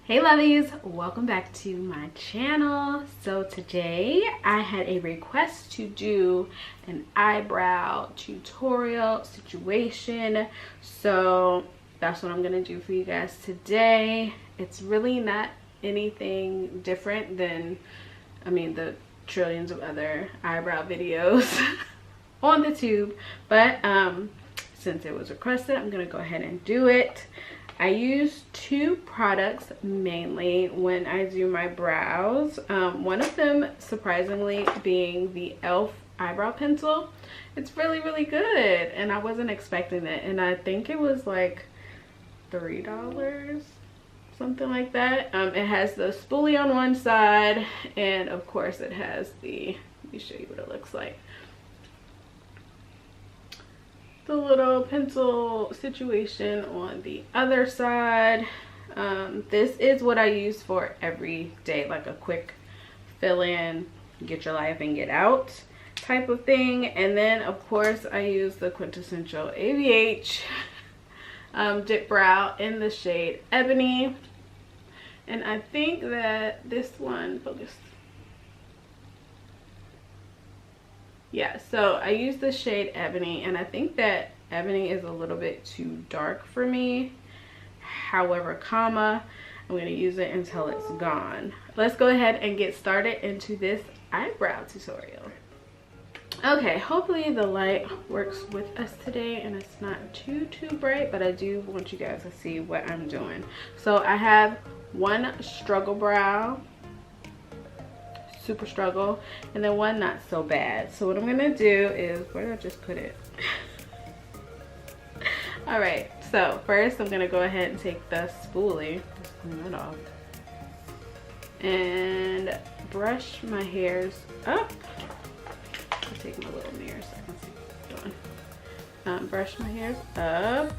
Hey lovies, welcome back to my channel. So today I had a request to do an eyebrow tutorial situation, so that's what I'm gonna do for you guys today. It's really not anything different than the trillions of other eyebrow videos on the tube, but since it was requested, I'm gonna go ahead and do it. I use two products mainly when I do my brows. One of them, surprisingly, being the e.l.f. eyebrow pencil. It's really good, and I wasn't expecting it. And I think it was like $3, something like that. It has the spoolie on one side, and of course it has the, let me show you what it looks like, the little pencil situation on the other side. This is what I use for every day, like a quick fill in, get your life and get out type of thing. And then of course I use the quintessential ABH dip brow in the shade Ebony, and I think that this one, focus. Yeah, so I use the shade Ebony, and I think that Ebony is a little bit too dark for me. However, I'm going to use it until it's gone. Let's go ahead and get started into this eyebrow tutorial. Okay, hopefully the light works with us today and it's not too bright, but I do want you guys to see what I'm doing. So I have one struggle brow, super struggle, and then one not so bad. So what I'm gonna do is, where did I just put it? All right, so first I'm gonna go ahead and take the spoolie, just clean it off, and brush my hairs up. I'll take my little mirror so I can see what's going on. Brush my hairs up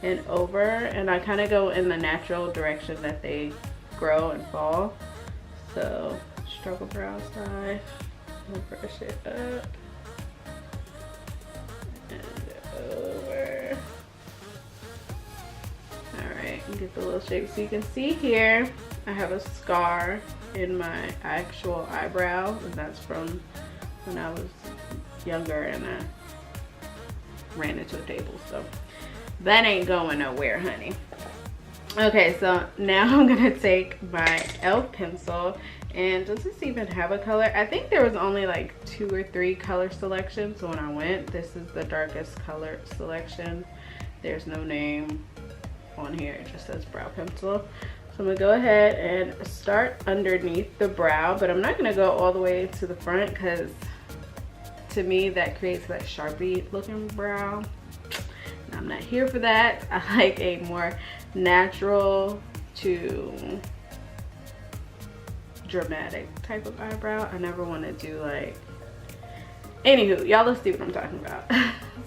and over, and I kind of go in the natural direction that they grow and fall. So struggle brow side, we'll brush it up and over. All right, and get the little shape. So you can see here, I have a scar in my actual eyebrow, and that's from when I was younger and I ran into a table. So that ain't going nowhere, honey. Okay, so now I'm gonna take my e.l.f. pencil, and does this even have a color? I think there was only like 2 or 3 color selections. So when I went, this is the darkest color selection. There's no name on here, it just says brow pencil. So I'm gonna go ahead and start underneath the brow, but I'm not gonna go all the way to the front because to me that creates that Sharpie looking brow. I'm not here for that. I like a more natural to dramatic type of eyebrow. I never want to do like, anywho, y'all, let's see what I'm talking about.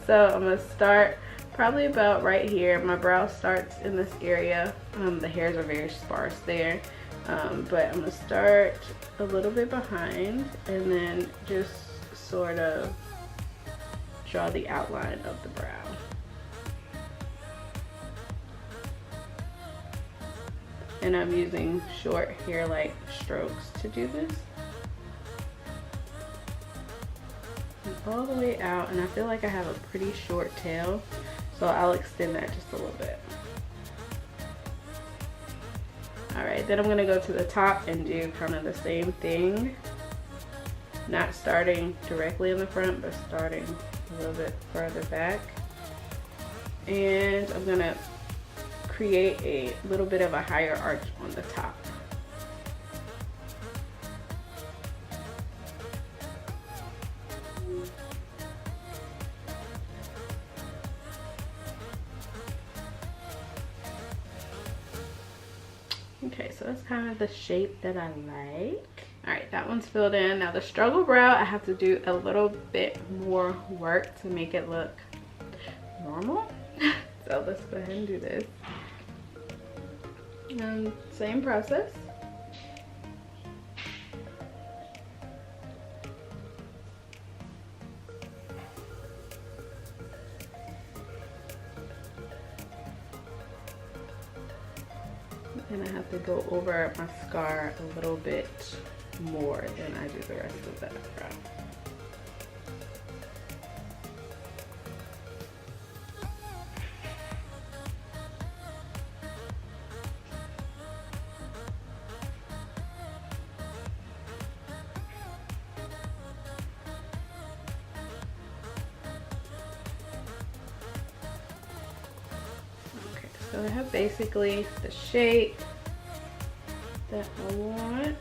So I'm gonna start probably about right here. My brow starts in this area. The hairs are very sparse there, but I'm gonna start a little bit behind and then just sort of draw the outline of the brow. And I'm using short hair-like strokes to do this. And all the way out, and I feel like I have a pretty short tail, so I'll extend that just a little bit. All right, then I'm gonna go to the top and do kind of the same thing. Not starting directly in the front, but starting a little bit further back. And I'm gonna create a little bit of a higher arch on the top. Okay, so that's kind of the shape that I like. All right, that one's filled in. Now the struggle brow, I have to do a little bit more work to make it look normal. So let's go ahead and do this. Same process. And I have to go over my scar a little bit more than I do the rest of the eyebrow. So I have basically the shape that I want.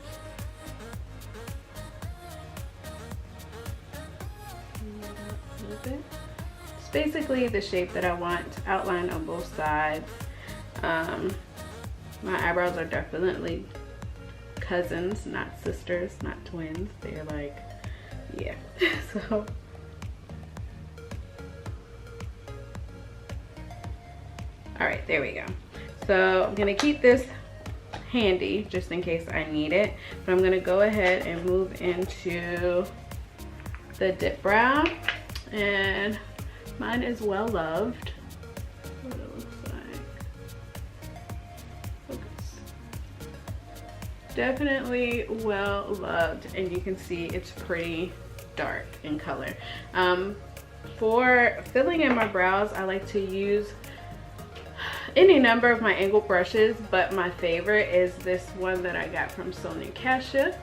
A little bit. It's basically the shape that I want outlined on both sides. My eyebrows are definitely cousins, not sisters, not twins. They're like, yeah. So. All right, there we go. So I'm gonna keep this handy just in case I need it. But I'm gonna go ahead and move into the dip brow. And mine is Well Loved. What it looks like. Focus. Definitely Well Loved. And you can see it's pretty dark in color. For filling in my brows, I like to use any number of my angled brushes, but my favorite is this one that I got from Sonia Kashuk.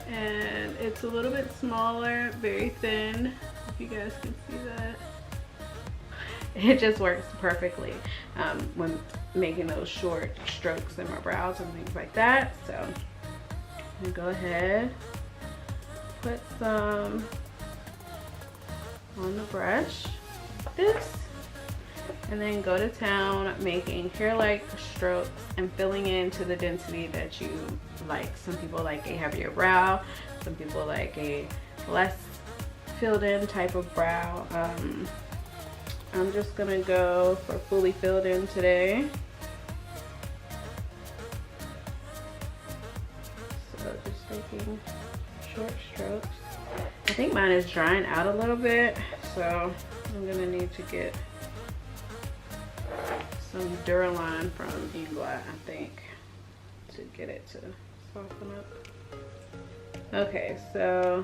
And it's a little bit smaller, very thin, if you guys can see that. It just works perfectly when making those short strokes in my brows and things like that. So I'm gonna go ahead, put some on the brush, like this. And then go to town making hair-like strokes and filling into the density that you like. Some people like a heavier brow. Some people like a less filled in type of brow. I'm just gonna go for fully filled in today. So just taking short strokes. I think mine is drying out a little bit, so I'm gonna need to get some Duraline from Inglot, I think, to get it to soften up. Okay, so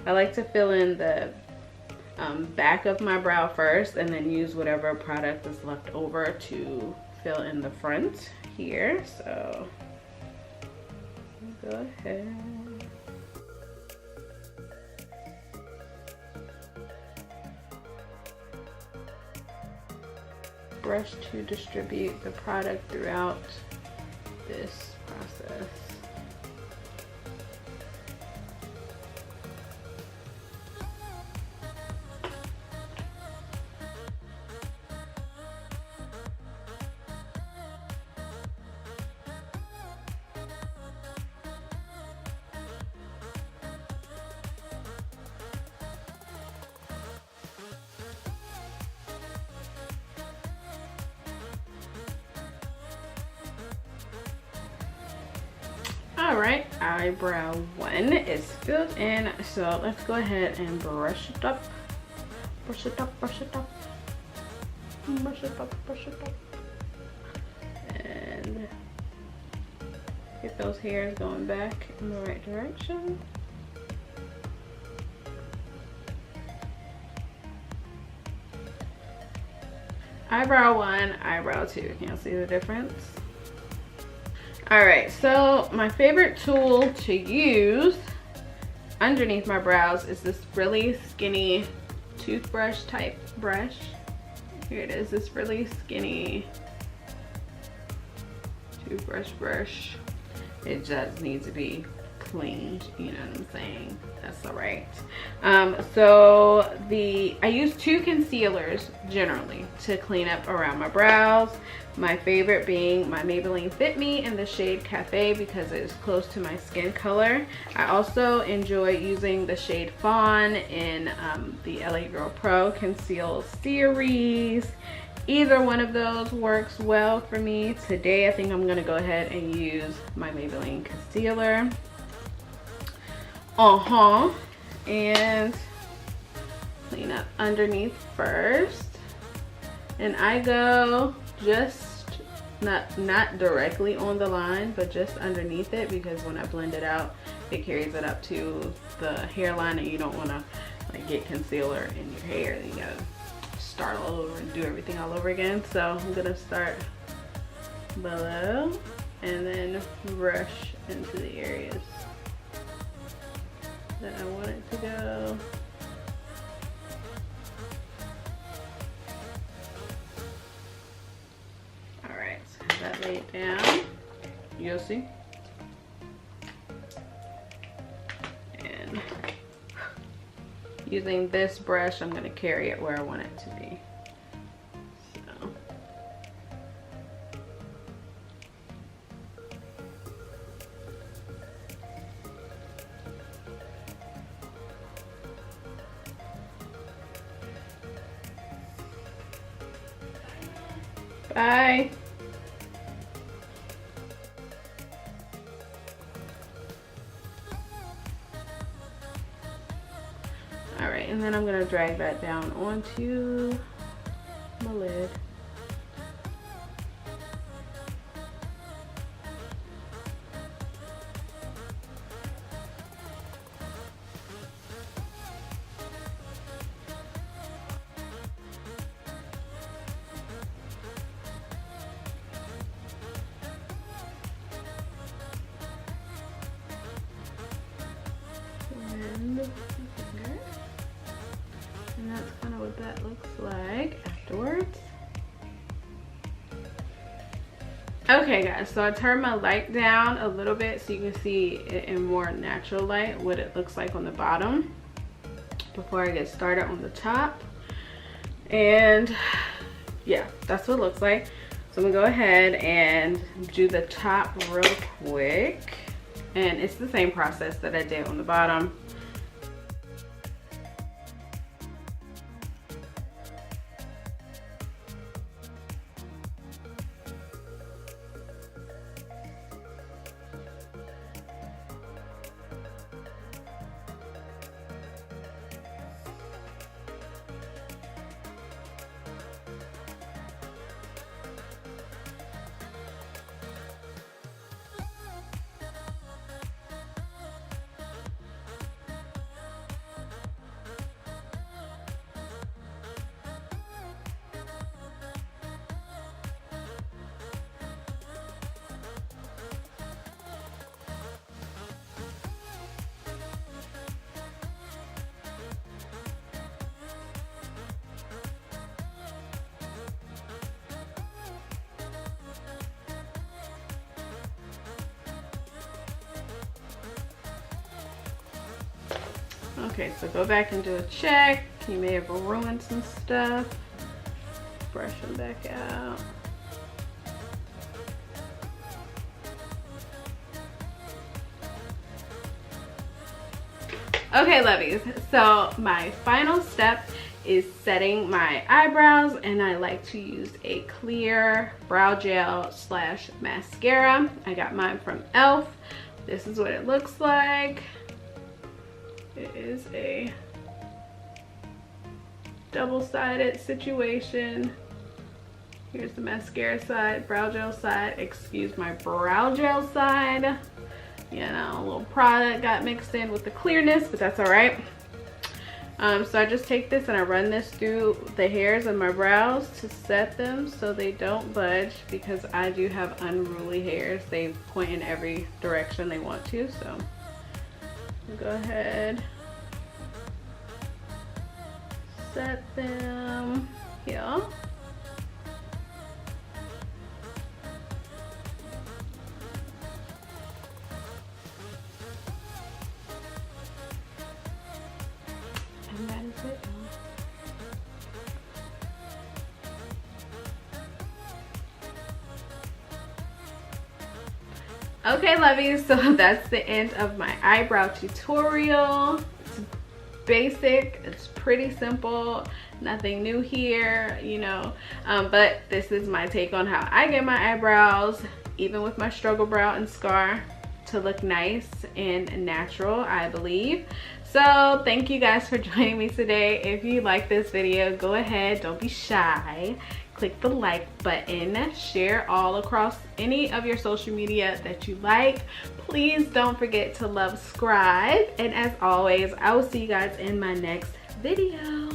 I like to fill in the back of my brow first and then use whatever product is left over to fill in the front here. So go ahead. Brush to distribute the product throughout this process. All right, eyebrow 1 is filled in, so let's go ahead and brush it up, brush it up, brush it up, brush it up, brush it up, and get those hairs going back in the right direction. Eyebrow 1, eyebrow 2, can you see the difference? All right, so my favorite tool to use underneath my brows is this really skinny toothbrush type brush. Here it is, this really skinny toothbrush brush. It just needs to be cleaned, you know what I'm saying? That's all right. So I use 2 concealers generally to clean up around my brows. My favorite being my Maybelline Fit Me in the shade Cafe because it is close to my skin color. I also enjoy using the shade Fawn in the LA Girl Pro Conceal series. Either one of those works well for me. Today I think I'm gonna go ahead and use my Maybelline concealer. And clean up underneath first. And I go just not directly on the line, but just underneath it, because when I blend it out, it carries it up to the hairline, and you don't want to like get concealer in your hair. You gotta start all over and do everything all over again. So I'm gonna start below and then brush into the areas that I want it to go. Alright, so that laid down. You'll see. And using this brush, I'm going to carry it where I want it to be. So. Bye. Alright, and then I'm going to drag that down onto my lid. And that's kind of what that looks like afterwards. Okay guys, so I turned my light down a little bit so you can see it in more natural light what it looks like on the bottom before I get started on the top. And yeah, that's what it looks like. So I'm gonna go ahead and do the top real quick, and it's the same process that I did on the bottom. Okay, so go back and do a check. You may have ruined some stuff. Brush them back out. Okay, lovies, so my final step is setting my eyebrows, and I like to use a clear brow gel slash mascara. I got mine from e.l.f. This is what it looks like. It is a double-sided situation. Here's the mascara side, brow gel side. Excuse my brow gel side. You know, a little product got mixed in with the clearness, but that's all right. So I just take this and I run this through the hairs of my brows to set them so they don't budge, because I do have unruly hairs. They point in every direction they want to, so go ahead, set them here. And that is it. Okay, lovies, so that's the end of my eyebrow tutorial. It's basic, it's pretty simple, nothing new here, you know, but this is my take on how I get my eyebrows, even with my struggle brow and scar, to look nice and natural, I believe. So thank you guys for joining me today. If you like this video, go ahead, don't be shy, click the like button, share all across any of your social media that you like. Please don't forget to love, subscribe, and as always, I will see you guys in my next video.